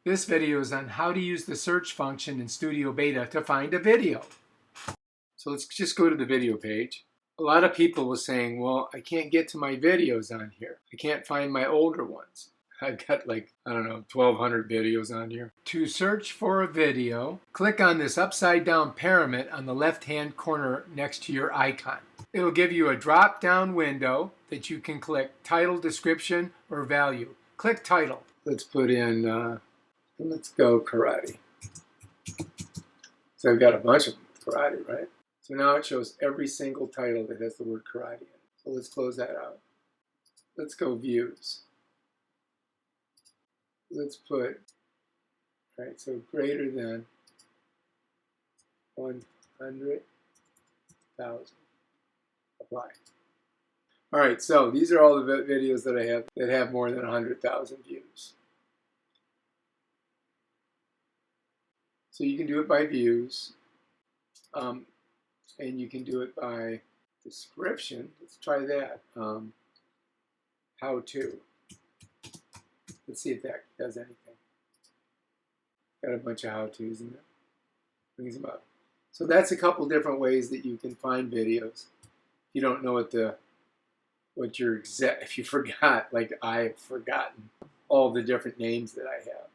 This video is on how to use the search function in Studio Beta to find a video. So let's just go to the video page. A lot of people were saying, well, I can't get to my videos on here. I can't find my older ones. I've got like, I don't know, 1,200 videos on here. To search for a video, click on this upside down pyramid on the left-hand corner next to your icon. It'll give you a drop-down window that you can click title, description, or value. Click title. Let's put in, let's go karate. So I've got a bunch of karate, right? So now it shows every single title that has the word karate in it. So let's close that out. Let's go views. Let's put, right, so greater than 100,000. Apply. All right, so these are all the videos that I have that have more than 100,000 views. So you can do it by views, and you can do it by description. Let's try that. How to. Let's see if that does anything. Got a bunch of how-tos in there. Brings them up. So that's a couple different ways that you can find videos. If you don't know if you forgot, like I've forgotten all the different names that I have.